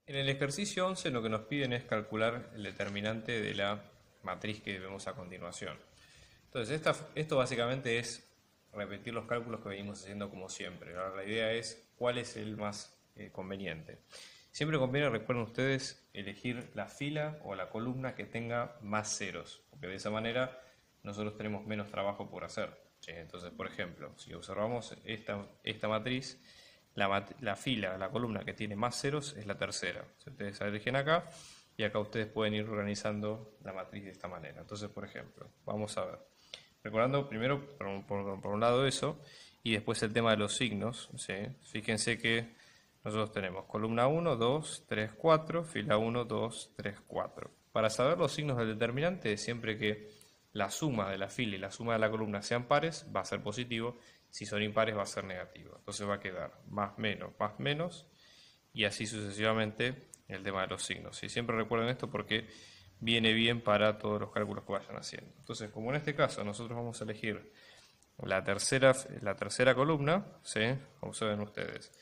En el ejercicio 11 lo que nos piden es calcular el determinante de la matriz que vemos a continuación. Entonces, esto básicamente es repetir los cálculos que venimos haciendo como siempre. Ahora, la idea es cuál es el más conveniente. Siempre conviene, recuerden ustedes, elegir la fila o la columna que tenga más ceros, porque de esa manera nosotros tenemos menos trabajo por hacer. Entonces, por ejemplo, si observamos esta matriz, la fila, la columna que tiene más ceros es la tercera. Si ustedes eligen acá, y acá ustedes pueden ir organizando la matriz de esta manera. Entonces, por ejemplo, vamos a ver. Recordando primero por un lado eso, y después el tema de los signos. ¿Sí? Fíjense que nosotros tenemos columna 1, 2, 3, 4, fila 1, 2, 3, 4. Para saber los signos del determinante, siempre que la suma de la fila y la suma de la columna sean pares, va a ser positivo. Si son impares, va a ser negativo. Entonces va a quedar más, menos, y así sucesivamente el tema de los signos. Y siempre recuerden esto porque viene bien para todos los cálculos que vayan haciendo. Entonces, como en este caso nosotros vamos a elegir la tercera columna, ¿sí? Observen ustedes.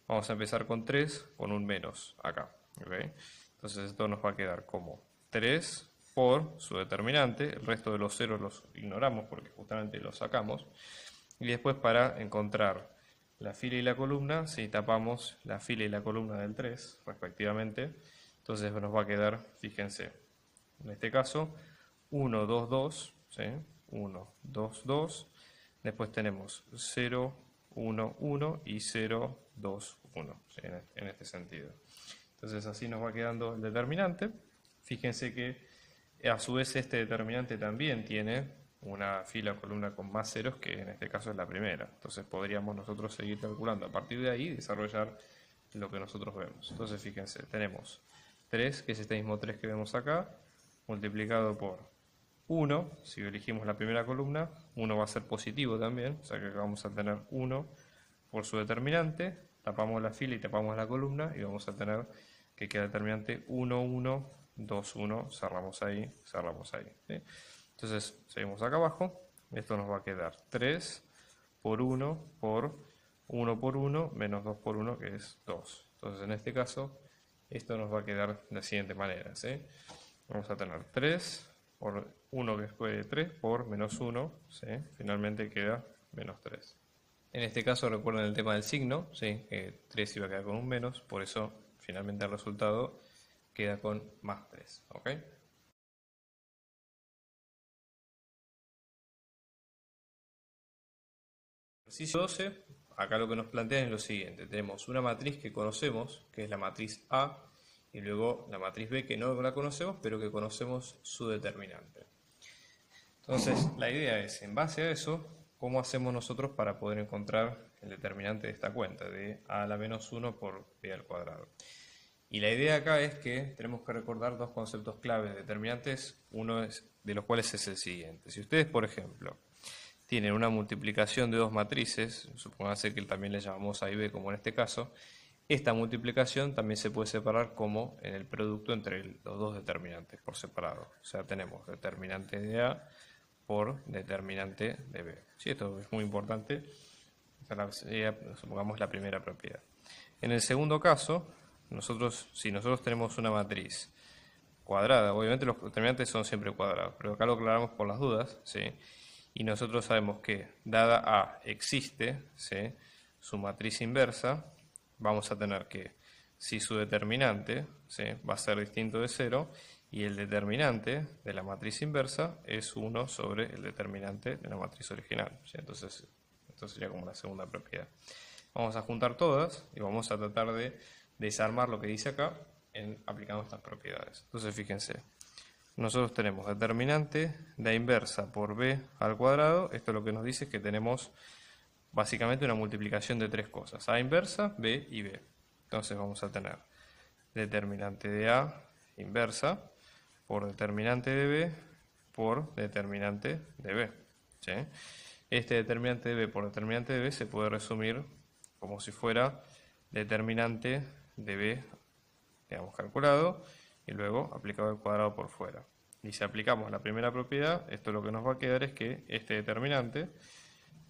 Vamos a empezar con 3 con un menos acá. ¿Okay? Entonces esto nos va a quedar como 3 por su determinante. El resto de los ceros los ignoramos porque justamente los sacamos. Y después para encontrar la fila y la columna, si tapamos la fila y la columna del 3 respectivamente, entonces nos va a quedar, fíjense, en este caso 1, 2, 2, ¿sí? 1, 2, 2, después tenemos 0, 1, 1 y 0, 2, 1, ¿sí? En este sentido. Entonces así nos va quedando el determinante. Fíjense que a su vez este determinante también tiene una fila o columna con más ceros, que en este caso es la primera. Entonces podríamos nosotros seguir calculando a partir de ahí y desarrollar lo que nosotros vemos. Entonces fíjense, tenemos 3, que es este mismo 3 que vemos acá, multiplicado por 1, si elegimos la primera columna, 1 va a ser positivo también, o sea que acá vamos a tener 1 por su determinante, tapamos la fila y tapamos la columna y vamos a tener que queda determinante 1, 1, 2, 1, cerramos ahí, ¿sí? Entonces seguimos acá abajo, esto nos va a quedar 3 por 1 por 1 por 1 menos 2 por 1, que es 2. Entonces en este caso esto nos va a quedar de la siguiente manera, ¿sí? Vamos a tener 3 por 1 que fue 3 por menos 1, ¿sí? Finalmente queda menos 3. En este caso recuerden el tema del signo, ¿sí? Que 3 iba a quedar con un menos, por eso finalmente el resultado queda con más 3. ¿Ok? Ejercicio 12, acá lo que nos plantean es lo siguiente. Tenemos una matriz que conocemos, que es la matriz A, y luego la matriz B que no la conocemos, pero que conocemos su determinante. Entonces, la idea es, en base a eso, ¿cómo hacemos nosotros para poder encontrar el determinante de esta cuenta, de a a la menos 1 por b al cuadrado? Y la idea acá es que tenemos que recordar dos conceptos claves determinantes, uno de los cuales es el siguiente. Si ustedes, por ejemplo, tienen una multiplicación de dos matrices, supóngase que también le llamamos A y B como en este caso, esta multiplicación también se puede separar como en el producto entre los dos determinantes por separado. O sea, tenemos determinante de A por determinante de B. ¿Sí? Esto es muy importante. Supongamos la primera propiedad. En el segundo caso, si nosotros tenemos una matriz cuadrada, obviamente los determinantes son siempre cuadrados, pero acá lo aclaramos por las dudas, ¿sí? Y nosotros sabemos que dada A existe, ¿sí? Su matriz inversa, vamos a tener que si su determinante, ¿sí? Va a ser distinto de 0 y el determinante de la matriz inversa es 1 sobre el determinante de la matriz original, ¿sí? Entonces esto sería como la segunda propiedad. Vamos a juntar todas y vamos a tratar de desarmar lo que dice acá aplicando estas propiedades. Entonces fíjense, nosotros tenemos determinante de A inversa por B al cuadrado. Esto lo que nos dice es que tenemos básicamente una multiplicación de tres cosas: A inversa, B y B. Entonces vamos a tener determinante de A inversa por determinante de B por determinante de B. ¿Sí? Este determinante de B por determinante de B se puede resumir como si fuera determinante de B, digamos, calculado, y luego aplicado al cuadrado por fuera. Y si aplicamos la primera propiedad, esto lo que nos va a quedar es que este determinante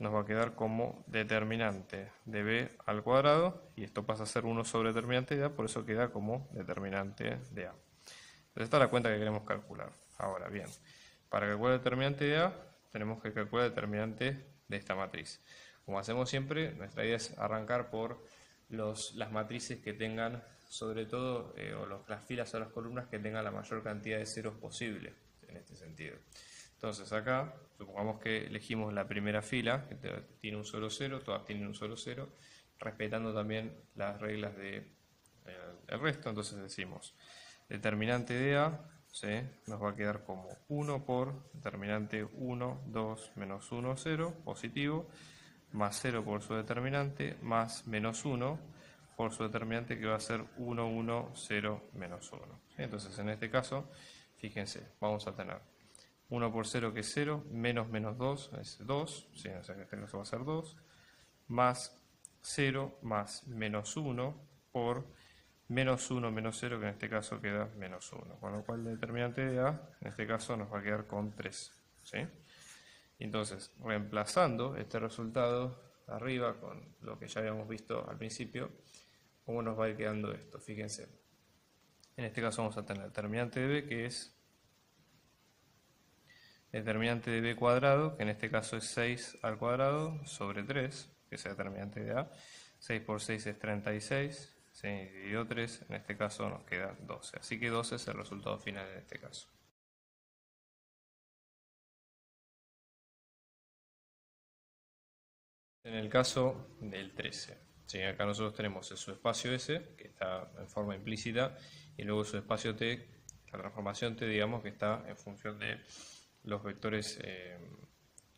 nos va a quedar como determinante de b al cuadrado, y esto pasa a ser 1 sobre determinante de a, por eso queda como determinante de a. Entonces esta es la cuenta que queremos calcular. Ahora bien, para calcular el determinante de a, tenemos que calcular el determinante de esta matriz. Como hacemos siempre, nuestra idea es arrancar por las matrices que tengan, sobre todo, las filas o las columnas que tengan la mayor cantidad de ceros posible, en este sentido. Entonces acá, supongamos que elegimos la primera fila, que tiene un solo cero, todas tienen un solo cero, respetando también las reglas del resto. Entonces decimos, determinante de a, ¿sí?, nos va a quedar como 1 por determinante 1, 2, menos 1, 0, positivo, más 0 por su determinante, más menos 1 por su determinante, que va a ser 1, 1, 0, menos 1. ¿Sí? Entonces en este caso, fíjense, vamos a tener 1 por 0, que es 0, menos menos 2 es 2, ¿sí? O sea que en este caso va a ser 2, más 0 más menos 1 por menos 1 menos 0, que en este caso queda menos 1. Con lo cual el determinante de a, en este caso, nos va a quedar con 3. ¿Sí? Entonces, reemplazando este resultado arriba con lo que ya habíamos visto al principio, ¿cómo nos va a ir quedando esto? Fíjense. En este caso vamos a tener determinante de b, que es determinante de b cuadrado, que en este caso es 6 al cuadrado, sobre 3, que es el determinante de a. 6 por 6 es 36, ¿sí? Dividido 3, en este caso nos queda 12. Así que 12 es el resultado final en este caso. En el caso del 13, ¿sí? Acá nosotros tenemos el subespacio S, que está en forma implícita, y luego el subespacio T, la transformación T, digamos, que está en función de los vectores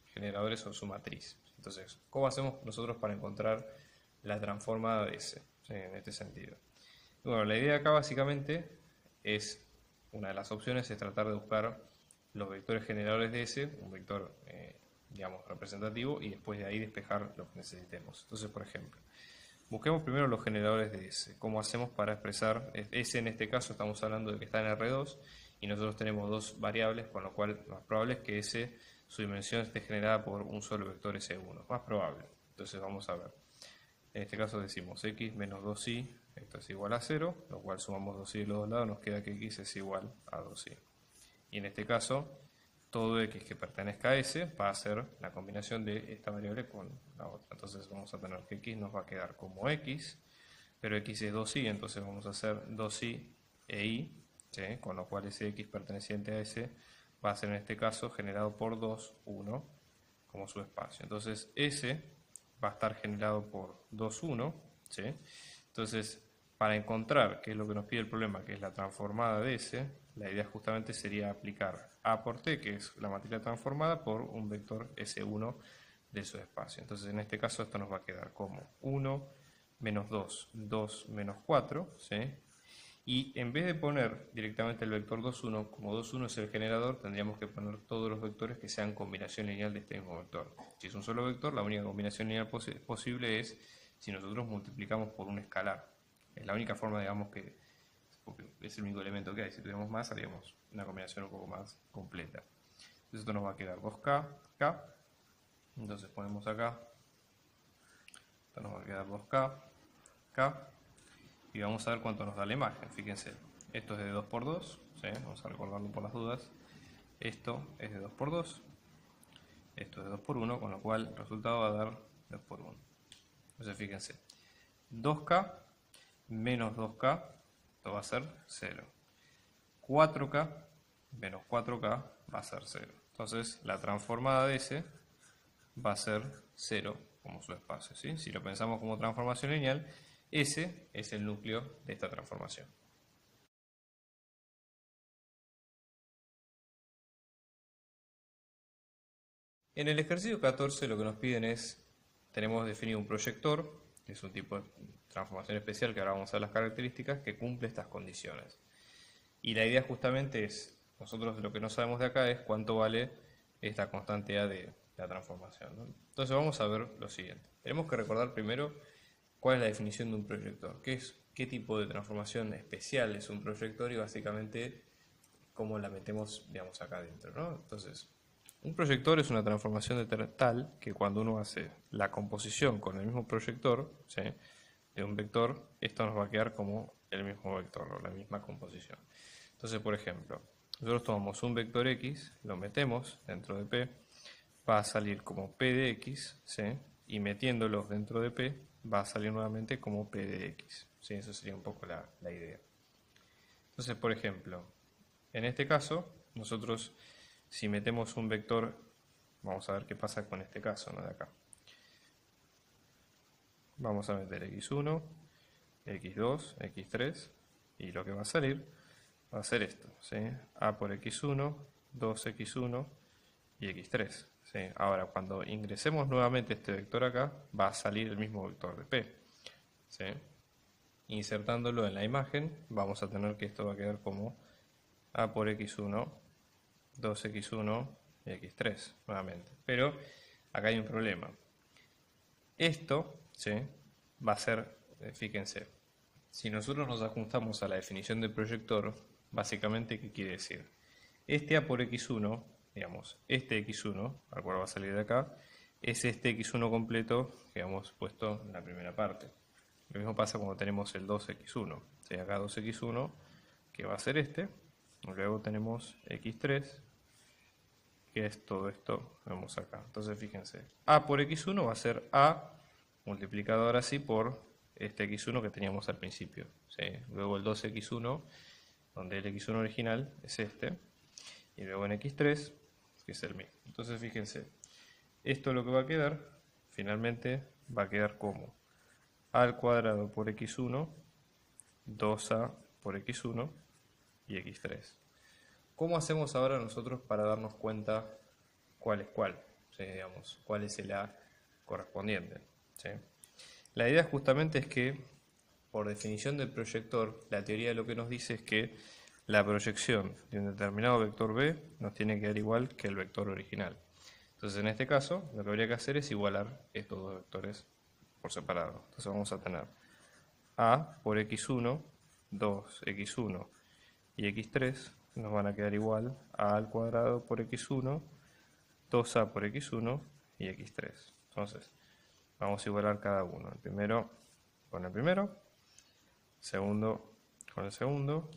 generadores o su matriz. Entonces, ¿cómo hacemos nosotros para encontrar la transformada de S? ¿Sí? En este sentido. Bueno, la idea acá básicamente es, una de las opciones es tratar de buscar los vectores generadores de S, un vector digamos representativo, y después de ahí despejar lo que necesitemos. Entonces, por ejemplo, busquemos primero los generadores de S. ¿Cómo hacemos para expresar S? En este caso estamos hablando de que está en R2 y nosotros tenemos dos variables, con lo cual lo más probable es que S, su dimensión, esté generada por un solo vector S1. Más probable. Entonces vamos a ver. En este caso decimos x menos 2i, esto es igual a 0, lo cual sumamos 2i de los dos lados, nos queda que x es igual a 2i. Y en este caso, todo x que pertenezca a S va a ser la combinación de esta variable con la otra. Entonces vamos a tener que x nos va a quedar como x, pero x es 2i, entonces vamos a hacer 2i e i, ¿sí? Con lo cual ese x perteneciente a S va a ser en este caso generado por 2, 1, como su espacio. Entonces S va a estar generado por 2, 1, ¿sí? Entonces, para encontrar qué es lo que nos pide el problema, que es la transformada de S, la idea justamente sería aplicar A por T, que es la matriz transformada, por un vector S1 de su espacio. Entonces, en este caso, esto nos va a quedar como 1 menos 2, 2 menos 4, ¿sí? Y en vez de poner directamente el vector 2, 1, como 2, 1 es el generador, tendríamos que poner todos los vectores que sean combinación lineal de este mismo vector. Si es un solo vector, la única combinación lineal posible es si nosotros multiplicamos por un escalar. Es la única forma, digamos, porque es el único elemento que hay. Si tuviéramos más, haríamos una combinación un poco más completa. Entonces esto nos va a quedar 2k, k. Entonces ponemos acá, esto nos va a quedar 2k, k. Y vamos a ver cuánto nos da la imagen. Fíjense, esto es de 2 por 2, ¿sí? Vamos a recordarlo por las dudas. Esto es de 2 por 2, esto es de 2 por 1, con lo cual el resultado va a dar 2 por 1. Entonces fíjense, 2k menos 2k, esto va a ser 0. 4k menos 4k va a ser 0. Entonces la transformada de S va a ser 0 como su espacio, ¿sí? Si lo pensamos como transformación lineal, S es el núcleo de esta transformación. En el ejercicio 14 lo que nos piden es, tenemos definido un proyector, que es un tipo de transformación especial, que ahora vamos a ver las características, que cumple estas condiciones. Y la idea justamente es, nosotros lo que no sabemos de acá es cuánto vale esta constante A de la transformación, ¿no? Entonces vamos a ver lo siguiente. Tenemos que recordar primero cuál es la definición de un proyector, qué tipo de transformación especial es un proyector y básicamente cómo la metemos, digamos, acá adentro, ¿no? Entonces, Un proyector es una transformación de tal que cuando uno hace la composición con el mismo proyector, ¿sí?, de un vector, esto nos va a quedar como el mismo vector o la misma composición. Entonces, por ejemplo, nosotros tomamos un vector x, lo metemos dentro de P, va a salir como P de x, ¿sí?, y metiéndolo dentro de P va a salir nuevamente como P de x. ¿Sí? Eso sería un poco la idea. Entonces, por ejemplo, en este caso, nosotros si metemos un vector, vamos a ver qué pasa con este caso, ¿no?, de acá. Vamos a meter x1, x2, x3, y lo que va a salir va a ser esto, ¿sí? A por x1, 2x1 y x3. ¿Sí? Ahora, cuando ingresemos nuevamente este vector acá, va a salir el mismo vector de P. ¿Sí? Insertándolo en la imagen, vamos a tener que esto va a quedar como A por x1, 2x1 y x3 nuevamente. Pero acá hay un problema. Esto, ¿sí?, va a ser, fíjense, si nosotros nos ajustamos a la definición del proyector, básicamente, ¿qué quiere decir? Este A por x1, digamos, este x1, al cual va a salir de acá, es este x1 completo que hemos puesto en la primera parte. Lo mismo pasa cuando tenemos el 2x1. ¿Sí? Acá 2x1, que va a ser este. Luego tenemos x3, que es todo esto que vemos acá. Entonces fíjense, A por x1 va a ser A multiplicado ahora sí por este x1 que teníamos al principio. ¿Sí? Luego el 2x1, donde el x1 original es este. Y luego en x3, que es el mismo. Entonces fíjense, esto lo que va a quedar, finalmente va a quedar como a al cuadrado por x1, 2a por x1 y x3. ¿Cómo hacemos ahora nosotros para darnos cuenta cuál es cuál? ¿Sí? Digamos, cuál es el a correspondiente. ¿Sí? La idea justamente es que, por definición del proyector, la teoría lo que nos dice es que la proyección de un determinado vector b nos tiene que dar igual que el vector original. Entonces, en este caso, lo que habría que hacer es igualar estos dos vectores por separado. Entonces vamos a tener a por x1, 2x1 y x3 nos van a quedar igual a al cuadrado por x1, 2a por x1 y x3. Entonces, vamos a igualar cada uno. El primero con el primero, segundo con el segundo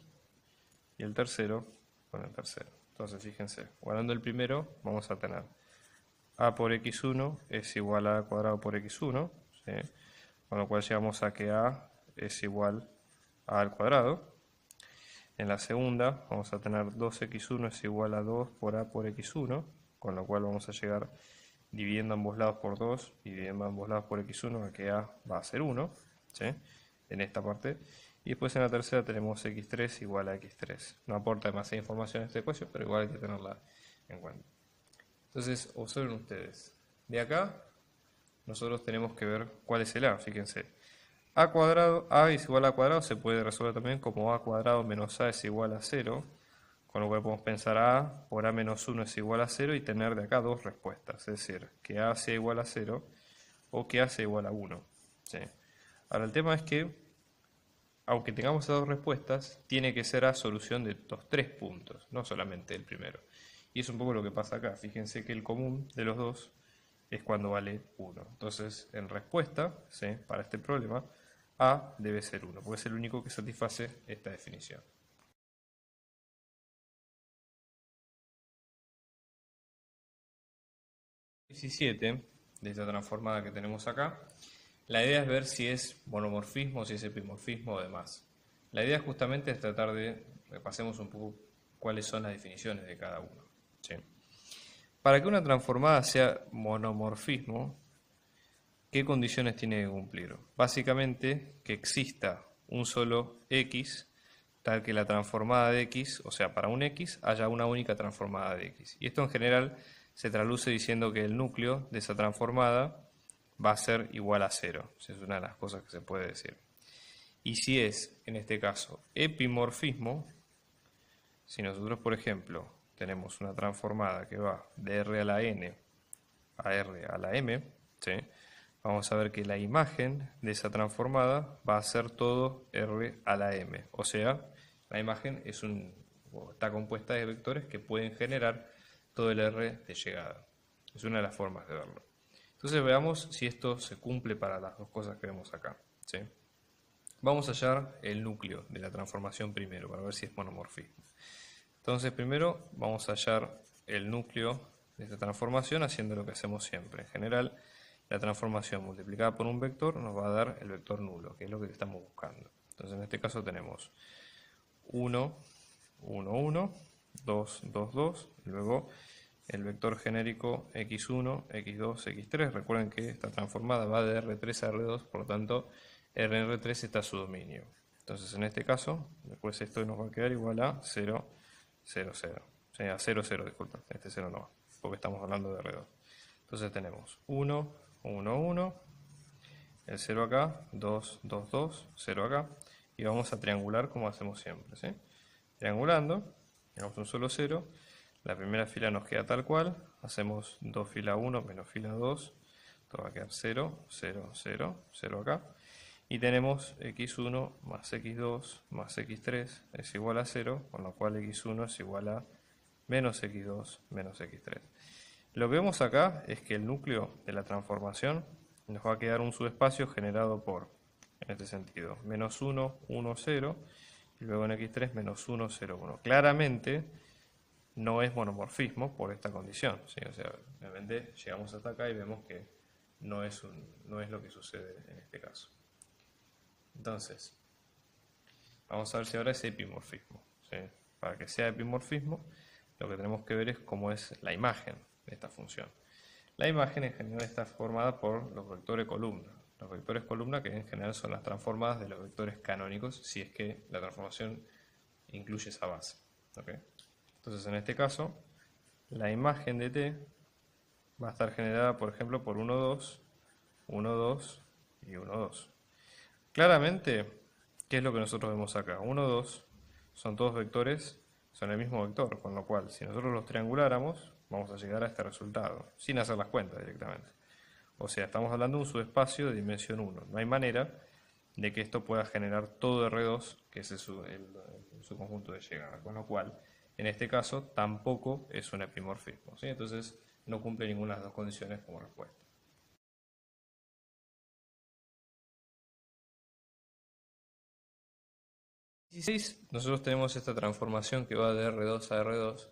y el tercero con el tercero. Entonces, fíjense, igualando el primero, vamos a tener a por x1 es igual a cuadrado por x1, ¿sí?, con lo cual llegamos a que a es igual a al cuadrado. En la segunda vamos a tener 2x1 es igual a 2 por a por x1, con lo cual vamos a llegar dividiendo ambos lados por 2 y dividiendo ambos lados por x1 a que a va a ser 1, ¿sí?, en esta parte. Y después en la tercera tenemos x3 igual a x3. No aporta demasiada información esta ecuación, pero igual hay que tenerla en cuenta. Entonces, observen ustedes. De acá, nosotros tenemos que ver cuál es el a. Fíjense. A cuadrado, a es igual a cuadrado, se puede resolver también como a cuadrado menos a es igual a 0. Con lo cual podemos pensar a por a menos 1 es igual a 0 y tener de acá dos respuestas. Es decir, que a sea igual a 0 o que a sea igual a 1. ¿Sí? Ahora, el tema es que, aunque tengamos esas dos respuestas, tiene que ser a solución de estos tres puntos, no solamente el primero. Y es un poco lo que pasa acá. Fíjense que el común de los dos es cuando vale 1. Entonces, en respuesta, ¿sí?, para este problema, a debe ser 1, porque es el único que satisface esta definición. 17 de esta transformada que tenemos acá, la idea es ver si es monomorfismo, si es epimorfismo o demás. La idea justamente es tratar de repasemos un poco cuáles son las definiciones de cada uno. ¿Sí? Para que una transformada sea monomorfismo, ¿qué condiciones tiene que cumplir? Básicamente que exista un solo x, tal que la transformada de x, o sea, para un x, haya una única transformada de x. Y esto en general se traduce diciendo que el núcleo de esa transformada va a ser igual a 0. Esa es una de las cosas que se puede decir. Y si es, en este caso, epimorfismo, si nosotros, por ejemplo, tenemos una transformada que va de r a la n a r a la m, ¿sí?, vamos a ver que la imagen de esa transformada va a ser todo r a la m. O sea, la imagen está compuesta de vectores que pueden generar todo el R de llegada. Es una de las formas de verlo. Entonces veamos si esto se cumple para las dos cosas que vemos acá, ¿sí? Vamos a hallar el núcleo de la transformación primero, para ver si es monomorfismo. Entonces primero vamos a hallar el núcleo de esta transformación haciendo lo que hacemos siempre. En general, la transformación multiplicada por un vector nos va a dar el vector nulo, que es lo que estamos buscando. Entonces en este caso tenemos 1, 1, 1, 2, 2, 2, y luego el vector genérico x1, x2, x3. Recuerden que esta transformada va de R3 a R2, por lo tanto R en R3 está su dominio. Entonces en este caso, después esto nos va a quedar igual a 0, 0, 0. O sea, 0, 0, disculpen, este 0 no, porque estamos hablando de R2. Entonces tenemos 1, 1, 1, el 0 acá, 2, 2, 2, 0 acá, y vamos a triangular como hacemos siempre, ¿sí? Triangulando, tenemos un solo 0, la primera fila nos queda tal cual, hacemos 2 fila 1 menos fila 2, esto va a quedar 0, 0, 0, 0 acá, y tenemos x1 más x2 más x3 es igual a 0, con lo cual x1 es igual a menos x2 menos x3. Lo que vemos acá es que el núcleo de la transformación nos va a quedar un subespacio generado por, en este sentido, menos 1, 1, 0, y luego en x3 menos 1, 0, 1. Claramente no es monomorfismo por esta condición, ¿sí? O sea, obviamente llegamos hasta acá y vemos que no es lo que sucede en este caso. Entonces, vamos a ver si ahora es epimorfismo, ¿sí? Para que sea epimorfismo, lo que tenemos que ver es cómo es la imagen de esta función. La imagen en general está formada por los vectores columna. Los vectores columna que en general son las transformadas de los vectores canónicos, si es que la transformación incluye esa base, ¿okay? Entonces en este caso, la imagen de t va a estar generada, por ejemplo, por 1, 2, 1, 2 y 1, 2. Claramente, ¿qué es lo que nosotros vemos acá? 1, 2 son todos vectores, son el mismo vector, con lo cual si nosotros los trianguláramos, vamos a llegar a este resultado, sin hacer las cuentas directamente. O sea, estamos hablando de un subespacio de dimensión 1. No hay manera de que esto pueda generar todo R2, que es su conjunto de llegada. Con lo cual, en este caso, tampoco es un epimorfismo, ¿sí? Entonces, no cumple ninguna de las dos condiciones como respuesta. 16, nosotros tenemos esta transformación que va de R2 a R2,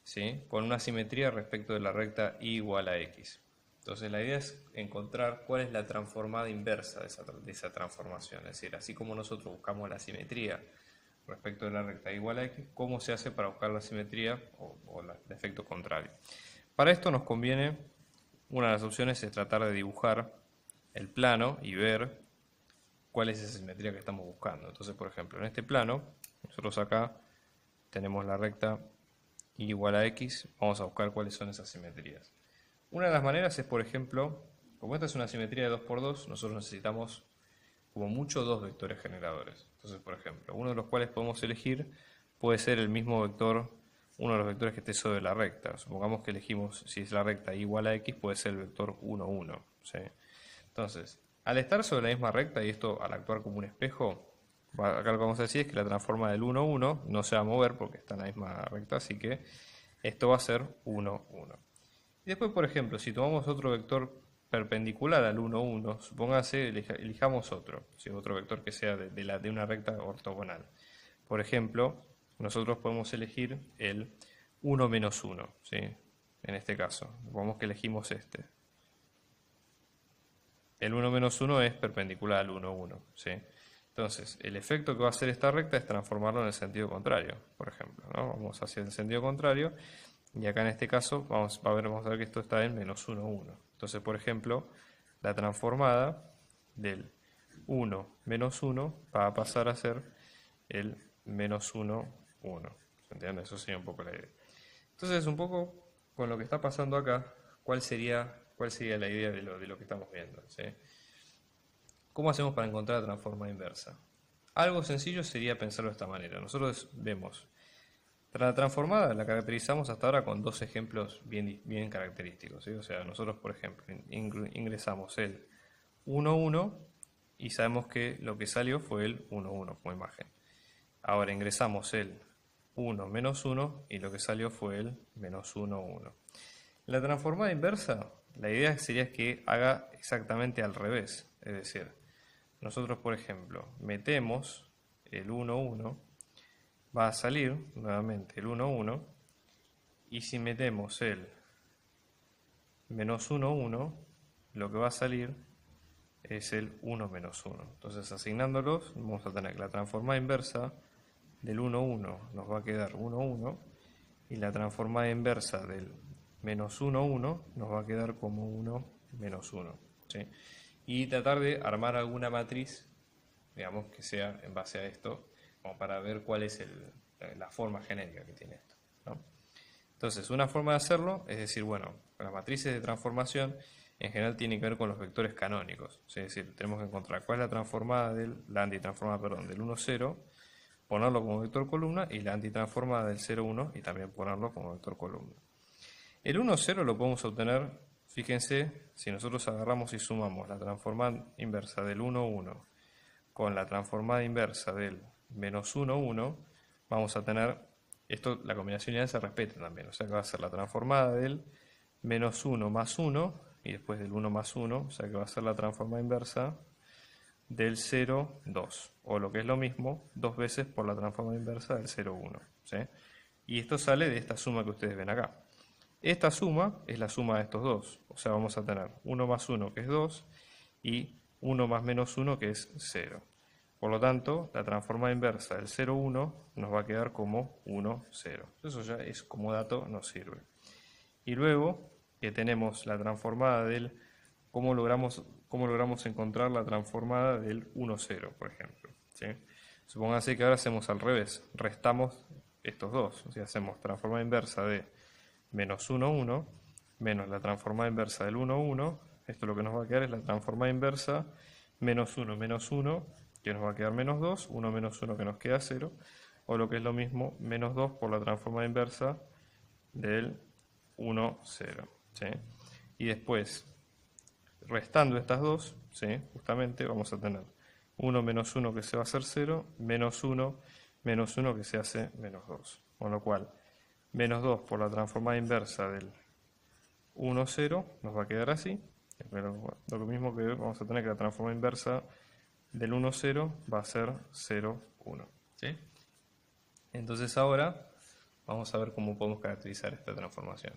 ¿sí? Con una simetría respecto de la recta y igual a x. Entonces la idea es encontrar cuál es la transformada inversa de esa transformación. Es decir, así como nosotros buscamos la simetría respecto de la recta igual a x, ¿cómo se hace para buscar la simetría o el efecto contrario? Para esto nos conviene, una de las opciones es tratar de dibujar el plano y ver cuál es esa simetría que estamos buscando. Entonces, por ejemplo, en este plano, nosotros acá tenemos la recta igual a x, vamos a buscar cuáles son esas simetrías. Una de las maneras es, por ejemplo, como esta es una simetría de 2 por 2, nosotros necesitamos como mucho dos vectores generadores. Entonces, por ejemplo, uno de los cuales podemos elegir puede ser el mismo vector, uno de los vectores que esté sobre la recta. Supongamos que elegimos, si es la recta igual a x, puede ser el vector 1, 1. ¿Sí? Entonces, al estar sobre la misma recta, y esto al actuar como un espejo, acá lo que vamos a decir es que la transforma del 1, 1 no se va a mover porque está en la misma recta, así que esto va a ser 1, 1. Y después, por ejemplo, si tomamos otro vector perpendicular al 1, 1, supóngase, elijamos otro, ¿sí? Otro vector que sea de una recta ortogonal. Por ejemplo, nosotros podemos elegir el 1 menos 1, ¿sí? En este caso, supongamos que elegimos este. El 1 menos 1 es perpendicular al 1, 1, ¿sí? Entonces, el efecto que va a hacer esta recta es transformarlo en el sentido contrario, por ejemplo, ¿no? Vamos hacia el sentido contrario. Y acá en este caso vamos a ver que esto está en menos 1, 1. Entonces, por ejemplo, la transformada del 1 menos 1 va a pasar a ser el menos 1, 1. ¿Se entiende? Eso sería un poco la idea. Entonces, un poco con lo que está pasando acá, ¿cuál sería la idea de lo que estamos viendo? ¿Sí? ¿Cómo hacemos para encontrar la transformada inversa? Algo sencillo sería pensarlo de esta manera. Nosotros vemos la transformada la caracterizamos hasta ahora con dos ejemplos bien característicos, ¿sí? O sea, nosotros, por ejemplo, ingresamos el 1, 1 y sabemos que lo que salió fue el 1, 1 como imagen. Ahora ingresamos el 1 menos 1 y lo que salió fue el menos 1, 1. La transformada inversa, la idea sería que haga exactamente al revés. Es decir, nosotros por ejemplo metemos el 1, 1, va a salir nuevamente el 1, 1, y si metemos el menos 1, 1, lo que va a salir es el 1 menos 1. Entonces asignándolos vamos a tener que la transformada inversa del 1, 1 nos va a quedar 1, 1 y la transformada inversa del menos 1, 1 nos va a quedar como 1 menos 1. ¿Sí? Y tratar de armar alguna matriz, digamos, que sea en base a esto, como para ver cuál es la forma genérica que tiene esto, ¿no? Entonces, una forma de hacerlo es decir, bueno, las matrices de transformación en general tienen que ver con los vectores canónicos. Es decir, tenemos que encontrar cuál es la transformada la antitransformada, perdón, del 1, 0, ponerlo como vector columna, y la antitransformada del 0, 1 y también ponerlo como vector columna. El 1, 0 lo podemos obtener, fíjense, si nosotros agarramos y sumamos la transformada inversa del 1, 1 con la transformada inversa del menos 1, 1, vamos a tener, esto, la combinación ideal se respeta también, o sea que va a ser la transformada del menos 1 más 1, y después del 1 más 1, o sea que va a ser la transformada inversa del 0, 2, o lo que es lo mismo, 2 veces por la transformada inversa del 0, 1. ¿Sí? Y esto sale de esta suma que ustedes ven acá. Esta suma es la suma de estos dos, o sea vamos a tener 1 más 1 que es 2 y 1 más menos 1 que es 0. Por lo tanto, la transformada inversa del 0, 1 nos va a quedar como 1, 0. Eso ya es como dato, nos sirve. Y luego que tenemos la transformada del, ¿cómo logramos encontrar la transformada del 1, 0, por ejemplo? ¿Sí? Supónganse que ahora hacemos al revés, restamos estos dos, o sea, hacemos transformada inversa de menos 1, 1, menos la transformada inversa del 1, 1, esto lo que nos va a quedar es la transformada inversa menos 1, que nos va a quedar menos 2, 1 menos 1 que nos queda 0, o lo que es lo mismo, menos 2 por la transformada inversa del 1, 0. ¿Sí? Y después, restando estas dos, ¿sí? Justamente vamos a tener 1 menos 1 que se va a hacer 0, menos 1 que se hace menos 2. Con lo cual, menos 2 por la transformada inversa del 1, 0 nos va a quedar así. Lo mismo que vamos a tener que la transformada inversa del 1, 0 va a ser 0, 1. ¿Sí? Entonces ahora vamos a ver cómo podemos caracterizar esta transformación.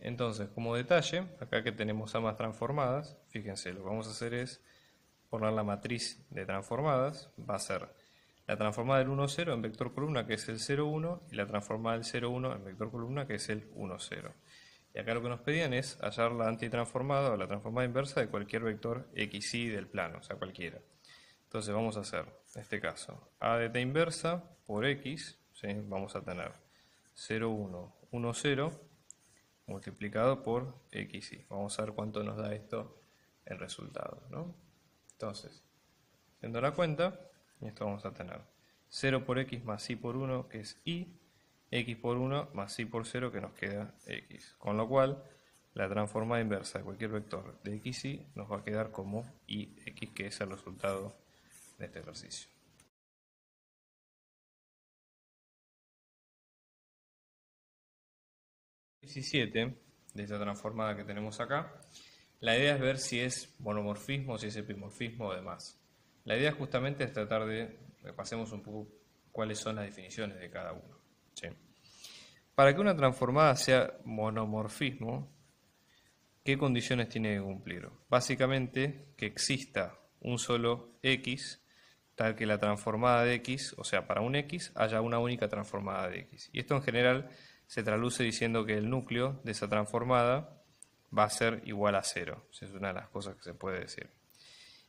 Entonces, como detalle, acá que tenemos ambas transformadas, fíjense, lo que vamos a hacer es poner la matriz de transformadas, va a ser la transformada del 1, 0 en vector columna, que es el 0, 1, y la transformada del 0, 1 en vector columna, que es el 1, 0. Y acá lo que nos pedían es hallar la antitransformada o la transformada inversa de cualquier vector xy del plano, o sea, cualquiera. Entonces vamos a hacer, en este caso, a de t inversa por x, ¿sí? Vamos a tener 0, 1, 1, 0, multiplicado por xy. Vamos a ver cuánto nos da esto el resultado, ¿no? Entonces, haciendo la cuenta, esto vamos a tener 0 por x más y por 1, que es y, x por 1 más y por 0, que nos queda x. Con lo cual, la transformada inversa de cualquier vector de xy nos va a quedar como ix, que es el resultado de este ejercicio. El 17 de esta transformada que tenemos acá, la idea es ver si es monomorfismo, si es epimorfismo o demás. La idea justamente es tratar de repasemos un poco cuáles son las definiciones de cada uno. ¿Sí? Para que una transformada sea monomorfismo, ¿qué condiciones tiene que cumplir? Básicamente que exista un solo x, tal que la transformada de x, o sea, para un x, haya una única transformada de x. Y esto en general se traduce diciendo que el núcleo de esa transformada va a ser igual a 0. Esa es una de las cosas que se puede decir.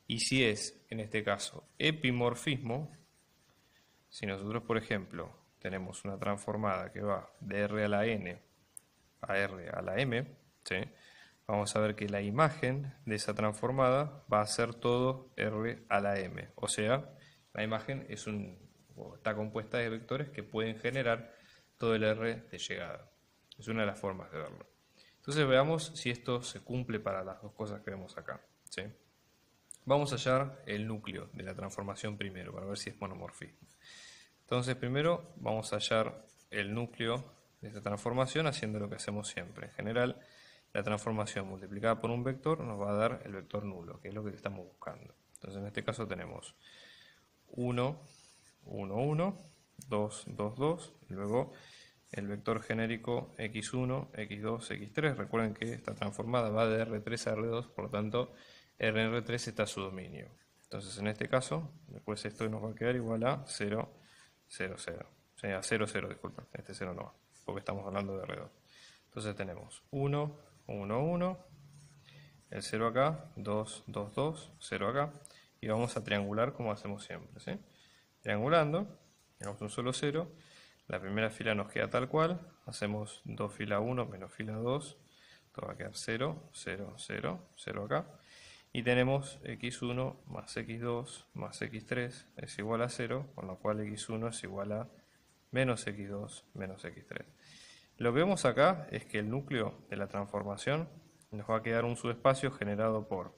Y si es, en este caso, epimorfismo, si nosotros, por ejemplo, tenemos una transformada que va de R a la N a R a la M, ¿sí? Vamos a ver que la imagen de esa transformada va a ser todo R a la M. O sea, la imagen está compuesta de vectores que pueden generar todo el R de llegada. Es una de las formas de verlo. Entonces veamos si esto se cumple para las dos cosas que vemos acá. ¿Sí? Vamos a hallar el núcleo de la transformación primero, para ver si es monomorfismo. Entonces primero vamos a hallar el núcleo de esta transformación haciendo lo que hacemos siempre. En general, la transformación multiplicada por un vector nos va a dar el vector nulo, que es lo que estamos buscando. Entonces en este caso tenemos 1, 1, 1, 2, 2, 2, y luego el vector genérico x1, x2, x3. Recuerden que esta transformada va de R3 a R2, por lo tanto R en R3 está su dominio. Entonces en este caso, después esto nos va a quedar igual a 0, 0, 0. O sea, 0, 0, disculpen, este 0 no va, porque estamos hablando de R2. Entonces tenemos 1, 1, 1, el 0 acá, 2, 2, 2, 0 acá, y vamos a triangular como hacemos siempre, ¿sí? Triangulando, tenemos un solo 0, la primera fila nos queda tal cual, hacemos 2 fila 1 menos fila 2, esto va a quedar 0, 0, 0, 0 acá, y tenemos x1 más x2 más x3 es igual a 0, con lo cual x1 es igual a menos x2 menos x3. Lo que vemos acá es que el núcleo de la transformación nos va a quedar un subespacio generado por,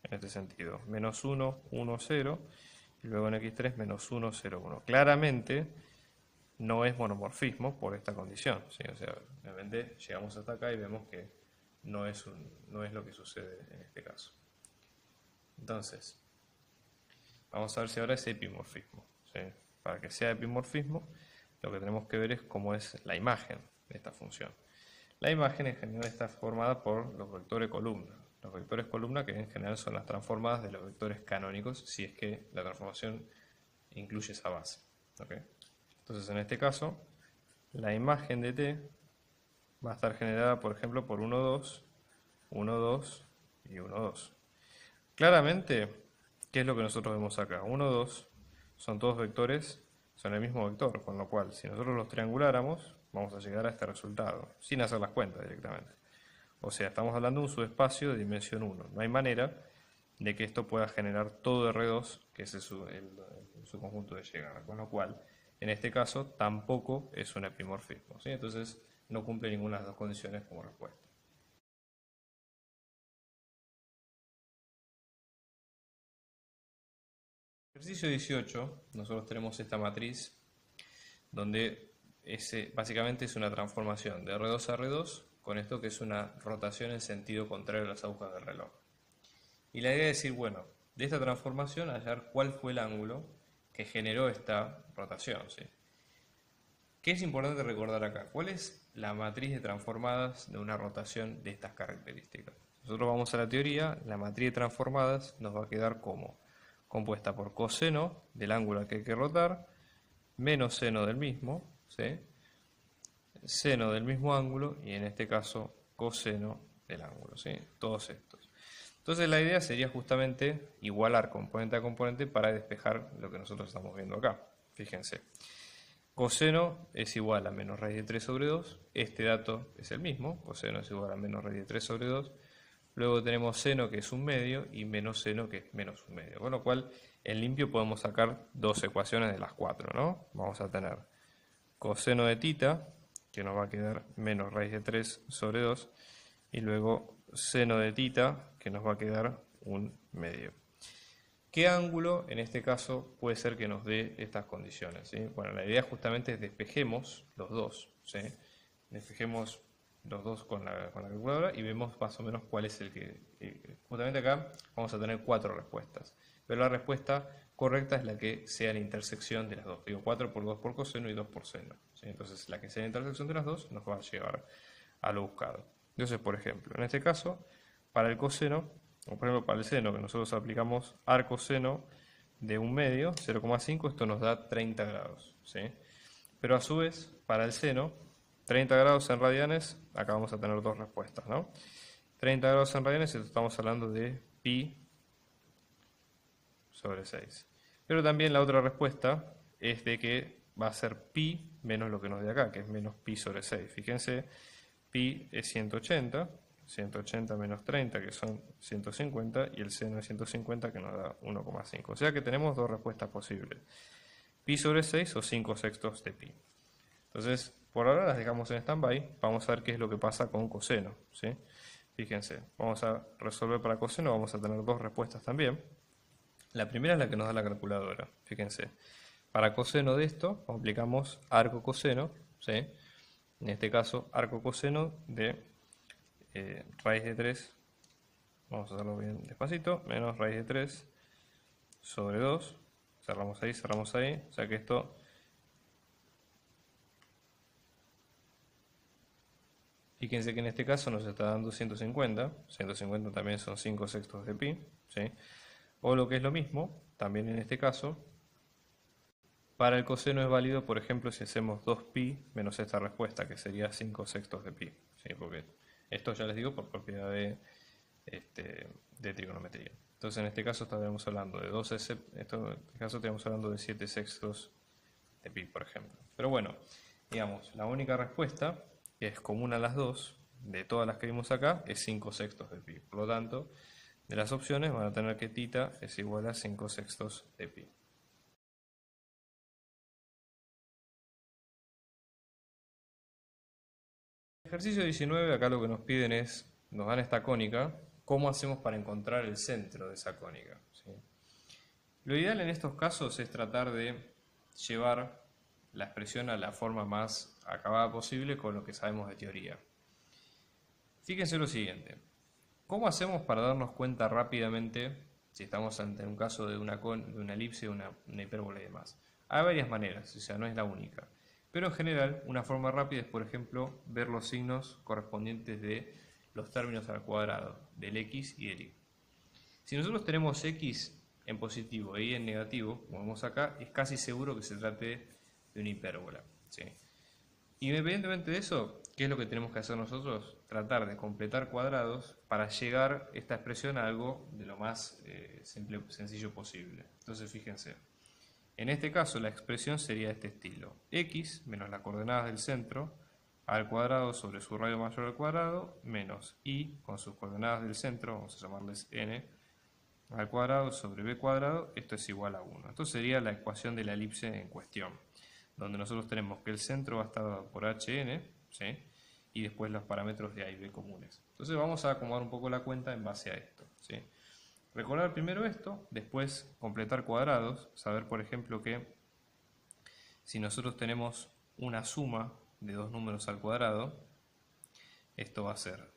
en este sentido, menos 1, 1, 0, y luego en x3 menos 1, 0, 1. Claramente no es monomorfismo por esta condición, ¿sí? O sea, realmente llegamos hasta acá y vemos que no es lo que sucede en este caso. Entonces, vamos a ver si ahora es epimorfismo, ¿sí? Para que sea epimorfismo, lo que tenemos que ver es cómo es la imagen de esta función. La imagen en general está formada por los vectores columna. Los vectores columna que en general son las transformadas de los vectores canónicos, si es que la transformación incluye esa base. ¿Okay? Entonces en este caso, la imagen de t va a estar generada, por ejemplo, por 1, 2, 1, 2 y 1, 2. Claramente, ¿qué es lo que nosotros vemos acá? 1, 2 son todos vectores, son el mismo vector, con lo cual si nosotros los trianguláramos, vamos a llegar a este resultado, sin hacer las cuentas directamente. O sea, estamos hablando de un subespacio de dimensión 1. No hay manera de que esto pueda generar todo R2, que es su conjunto de llegada. Con lo cual, en este caso, tampoco es un epimorfismo, ¿sí? Entonces, no cumple ninguna de las dos condiciones como respuesta. Ejercicio 18, nosotros tenemos esta matriz donde básicamente es una transformación de R2 a R2 con esto que es una rotación en sentido contrario a las agujas del reloj. Y la idea es decir, bueno, de esta transformación hallar cuál fue el ángulo que generó esta rotación, ¿sí? ¿Qué es importante recordar acá? ¿Cuál es la matriz de transformadas de una rotación de estas características? Nosotros vamos a la teoría, la matriz de transformadas nos va a quedar como compuesta por coseno del ángulo que hay que rotar, menos seno del mismo, ¿sí? Seno del mismo ángulo y en este caso coseno del ángulo, ¿sí? Todos estos. Entonces la idea sería justamente igualar componente a componente para despejar lo que nosotros estamos viendo acá. Fíjense. Coseno es igual a menos raíz de 3 sobre 2. Este dato es el mismo. Coseno es igual a menos raíz de 3 sobre 2. Luego tenemos seno que es un medio y menos seno que es menos un medio. Con lo cual en limpio podemos sacar dos ecuaciones de las 4, ¿no? Vamos a tener coseno de tita, que nos va a quedar menos raíz de 3 sobre 2. Y luego seno de tita, que nos va a quedar un medio. ¿Qué ángulo, en este caso, puede ser que nos dé estas condiciones? ¿Sí? Bueno, la idea justamente es despejemos los dos, ¿sí? Despejemos los dos con la calculadora y vemos más o menos cuál es el que... justamente acá vamos a tener 4 respuestas, pero la respuesta correcta es la que sea la intersección de las dos. Digo 4 por 2 por coseno y 2 por seno, ¿sí? Entonces la que sea la intersección de las dos nos va a llevar a lo buscado. Entonces, por ejemplo, en este caso, para el coseno, o por ejemplo para el seno, que nosotros aplicamos arcoseno de un medio, 0,5, esto nos da 30 grados, ¿sí? Pero a su vez, para el seno, 30 grados en radianes, acá vamos a tener dos respuestas, ¿no? 30 grados en radianes, estamos hablando de pi sobre 6. Pero también la otra respuesta es de que va a ser pi menos lo que nos dé acá, que es menos pi sobre 6. Fíjense, pi es 180, 180 menos 30 que son 150 y el seno es 150 que nos da 1,5. O sea que tenemos dos respuestas posibles. Pi sobre 6 o 5 sextos de pi. Entonces, por ahora las dejamos en stand-by. Vamos a ver qué es lo que pasa con coseno, ¿sí? Fíjense, vamos a resolver para coseno, vamos a tener dos respuestas también. La primera es la que nos da la calculadora. Fíjense, Para coseno de esto, aplicamos arco coseno, ¿sí? En este caso, arco coseno de raíz de 3, vamos a hacerlo bien despacito, menos raíz de 3 sobre 2, cerramos ahí, o sea que esto, fíjense que en este caso nos está dando 150, 150 también son 5 sextos de pi, ¿sí? O lo que es lo mismo, también en este caso, para el coseno es válido, por ejemplo, si hacemos 2pi menos esta respuesta, que sería 5 sextos de pi, ¿sí? Porque esto ya les digo por propiedad de trigonometría. Entonces en este caso estaríamos hablando de 12, en este caso estaríamos hablando de 7 sextos de pi, por ejemplo. Pero bueno, digamos, la única respuesta que es común a las dos, de todas las que vimos acá, es 5 sextos de pi. Por lo tanto, de las opciones van a tener que θ es igual a 5 sextos de pi. Ejercicio 19, acá lo que nos piden es, nos dan esta cónica, ¿cómo hacemos para encontrar el centro de esa cónica? ¿Sí? Lo ideal en estos casos es tratar de llevar la expresión a la forma más acabada posible con lo que sabemos de teoría. Fíjense lo siguiente, ¿cómo hacemos para darnos cuenta rápidamente si estamos ante un caso de una elipse, una hipérbola y demás? Hay varias maneras, o sea, no es la única. Pero en general, una forma rápida es, por ejemplo, ver los signos correspondientes de los términos al cuadrado, del x y del y. Si nosotros tenemos x en positivo e y en negativo, como vemos acá, es casi seguro que se trate de una hipérbola, ¿sí? Independientemente de eso, ¿qué es lo que tenemos que hacer nosotros? Tratar de completar cuadrados para llegar esta expresión a algo de lo más sencillo posible. Entonces fíjense, en este caso la expresión sería de este estilo: x menos las coordenadas del centro al cuadrado sobre su radio mayor al cuadrado menos y con sus coordenadas del centro, vamos a llamarles n, al cuadrado sobre b cuadrado, esto es igual a 1. Esto sería la ecuación de la elipse en cuestión, donde nosotros tenemos que el centro va a estar dado por hn, ¿sí? Y después los parámetros de a y b comunes. Entonces vamos a acomodar un poco la cuenta en base a esto, ¿sí? Recordar primero esto, después completar cuadrados, saber por ejemplo que si nosotros tenemos una suma de dos números al cuadrado, esto va a ser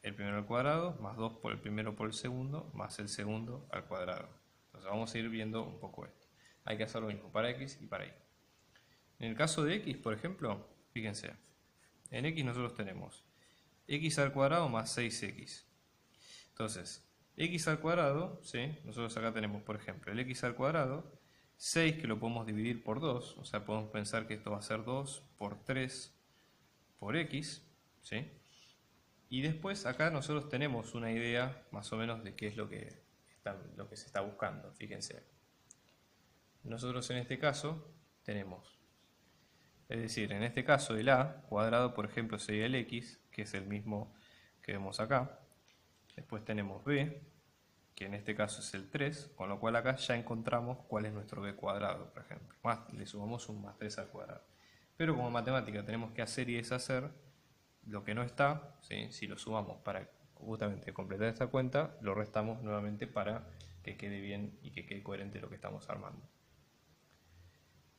el primero al cuadrado, más 2 por el primero por el segundo, más el segundo al cuadrado. Entonces vamos a ir viendo un poco esto. Hay que hacer lo mismo para x y para y. En el caso de x, por ejemplo, fíjense, en x nosotros tenemos x al cuadrado más 6x. Entonces, x al cuadrado, ¿sí? Nosotros acá tenemos, por ejemplo, el x al cuadrado, 6 que lo podemos dividir por 2, o sea, podemos pensar que esto va a ser 2 por 3 por x, ¿sí? Y después acá nosotros tenemos una idea más o menos de qué es lo que se está buscando, fíjense. Nosotros en este caso tenemos, es decir, en este caso el a cuadrado, por ejemplo, sería el x, que es el mismo que vemos acá. Después tenemos b, que en este caso es el 3, con lo cual acá ya encontramos cuál es nuestro b cuadrado, por ejemplo. Le sumamos un más 3 al cuadrado. Pero como matemática tenemos que hacer y deshacer lo que no está, ¿sí? Si lo sumamos para justamente completar esta cuenta, lo restamos nuevamente para que quede bien y que quede coherente lo que estamos armando.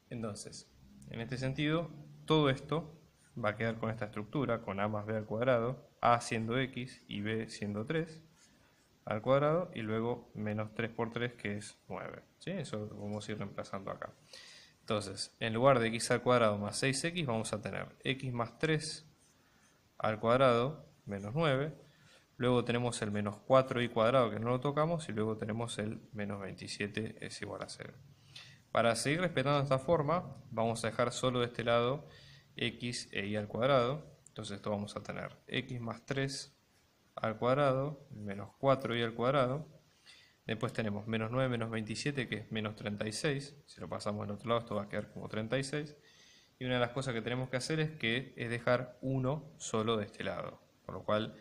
Entonces, en este sentido, todo esto va a quedar con esta estructura, con a más b al cuadrado, a siendo x y b siendo 3 al cuadrado, y luego menos 3 por 3 que es 9. ¿Sí? Eso lo vamos a ir reemplazando acá. Entonces, en lugar de x al cuadrado más 6x, vamos a tener x más 3 al cuadrado menos 9. Luego tenemos el menos 4y cuadrado que no lo tocamos, y luego tenemos el menos 27 es igual a 0. Para seguir respetando esta forma, vamos a dejar solo de este lado x e y al cuadrado. Entonces esto vamos a tener x más 3 al cuadrado menos 4y al cuadrado. Después tenemos menos 9 menos 27, que es menos 36. Si lo pasamos al otro lado, esto va a quedar como 36. Y una de las cosas que tenemos que hacer es dejar 1 solo de este lado. Por lo cual,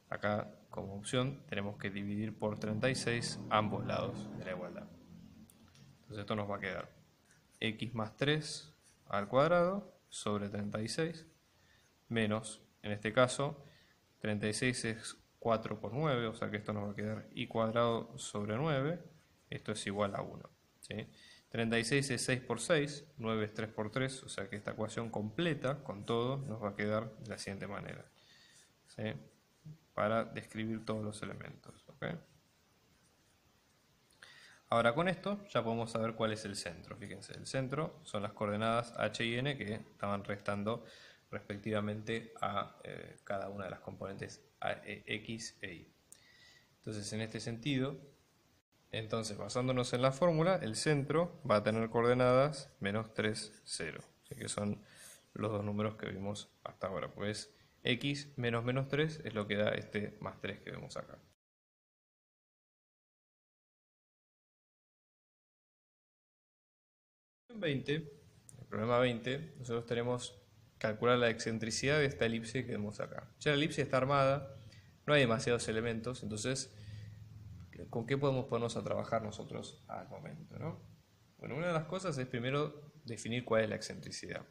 acá como opción, tenemos que dividir por 36 ambos lados de la igualdad. Entonces esto nos va a quedar x más 3 al cuadrado sobre 36 menos, en este caso, 36 es 4 por 9, o sea que esto nos va a quedar y cuadrado sobre 9, esto es igual a 1. ¿Sí? 36 es 6 por 6, 9 es 3 por 3, o sea que esta ecuación completa con todo nos va a quedar de la siguiente manera, ¿sí? Para describir todos los elementos, ¿ok? Ahora con esto ya podemos saber cuál es el centro. Fíjense, el centro son las coordenadas h y n que estaban restando respectivamente a cada una de las componentes x e y. Entonces en este sentido, basándonos en la fórmula, el centro va a tener coordenadas menos 3, 0, ¿sí? Que son los dos números que vimos hasta ahora, pues x menos menos 3 es lo que da este más 3 que vemos acá. En 20, el problema 20, nosotros tenemos calcular la excentricidad de esta elipse que vemos acá. Ya la elipse está armada, no hay demasiados elementos, entonces, ¿con qué podemos ponernos a trabajar nosotros al momento, ¿no? Bueno, una de las cosas es primero definir cuál es la excentricidad.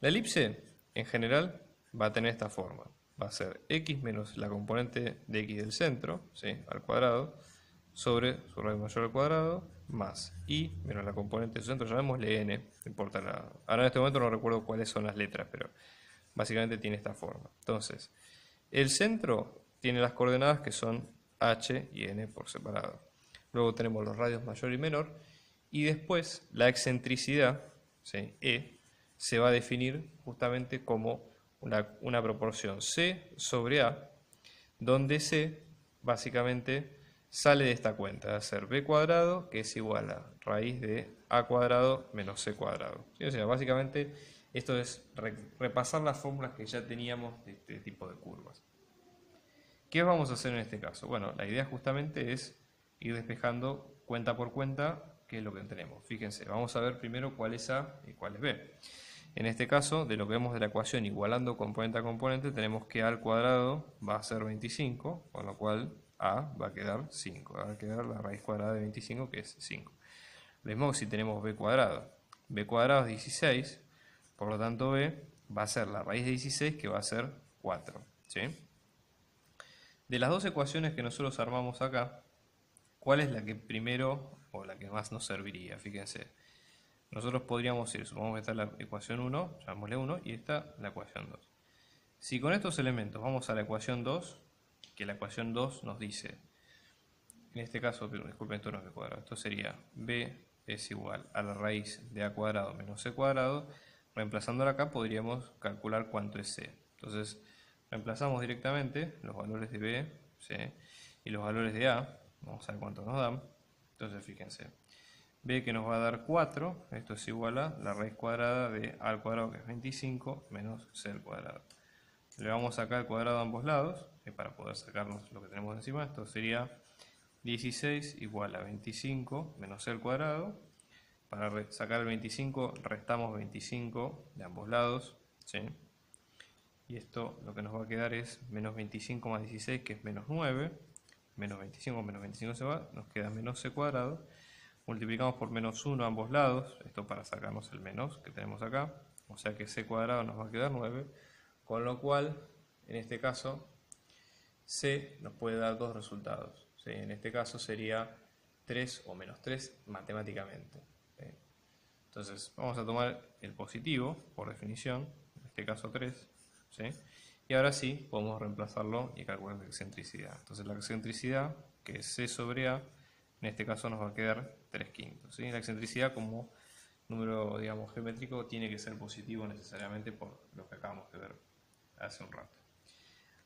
La elipse, en general, va a tener esta forma. Va a ser x menos la componente de x del centro, ¿sí? Al cuadrado, sobre su radio mayor al cuadrado, más y menos la componente de su centro, llamémosle n, no importa ahora en este momento no recuerdo cuáles son las letras, pero básicamente tiene esta forma. Entonces, el centro tiene las coordenadas que son h y n por separado. Luego tenemos los radios mayor y menor, y después la excentricidad, ¿sí? E, se va a definir justamente como una proporción c sobre a, donde c básicamente sale de esta cuenta, va a ser b cuadrado, que es igual a raíz de a cuadrado menos c cuadrado. ¿Sí? O sea, básicamente esto es repasar las fórmulas que ya teníamos de este tipo de curvas. ¿Qué vamos a hacer en este caso? Bueno, la idea justamente es ir despejando cuenta por cuenta qué es lo que tenemos. Fíjense, vamos a ver primero cuál es a y cuál es b. En este caso, de lo que vemos de la ecuación igualando componente a componente, tenemos que a al cuadrado va a ser 25, con lo cual a va a quedar 5, va a quedar la raíz cuadrada de 25, que es 5. Lo mismo que si tenemos b cuadrado. B cuadrado es 16, por lo tanto b va a ser la raíz de 16, que va a ser 4. ¿Sí? De las dos ecuaciones que nosotros armamos acá, ¿cuál es la que primero o la que más nos serviría? Fíjense. Nosotros podríamos ir, supongamos que está la ecuación 1, llamémosle 1, y esta la ecuación 2. Si con estos elementos vamos a la ecuación 2, que la ecuación 2 nos dice, en este caso, disculpen, esto no es b cuadrado, esto sería b es igual a la raíz de a cuadrado menos c cuadrado, reemplazándola acá podríamos calcular cuánto es c. Entonces, reemplazamos directamente los valores de b, c, y los valores de a, vamos a ver cuánto nos dan. Entonces, fíjense. B que nos va a dar 4, esto es igual a la raíz cuadrada de a al cuadrado, que es 25, menos c al cuadrado. Le vamos a sacar el cuadrado a ambos lados, para poder sacarnos lo que tenemos encima. Esto sería 16 igual a 25 menos c al cuadrado. Para sacar el 25 restamos 25 de ambos lados, ¿sí? Y esto lo que nos va a quedar es menos 25 más 16, que es menos 9. Menos 25 se va, nos queda menos c cuadrado. Multiplicamos por menos 1 a ambos lados, esto para sacarnos el menos que tenemos acá, o sea que c cuadrado nos va a quedar 9, con lo cual, en este caso, c nos puede dar dos resultados. ¿Sí? En este caso sería 3 o menos 3 matemáticamente. ¿Sí? Entonces, vamos a tomar el positivo, por definición, en este caso 3, ¿sí? Y ahora sí, podemos reemplazarlo y calcular la excentricidad. Entonces, la excentricidad, que es c sobre a, en este caso nos va a quedar 3/5. ¿Sí? La excentricidad como número, digamos, geométrico tiene que ser positivo necesariamente por lo que acabamos de ver hace un rato.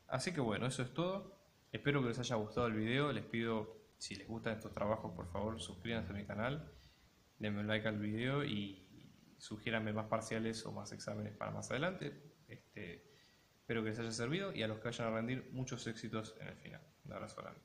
Así que bueno, eso es todo. Espero que les haya gustado el video. Les pido, si les gustan estos trabajos, por favor suscríbanse a mi canal, denme un like al video y sugiéranme más parciales o más exámenes para más adelante. Espero que les haya servido y a los que vayan a rendir muchos éxitos en el final. Un abrazo grande.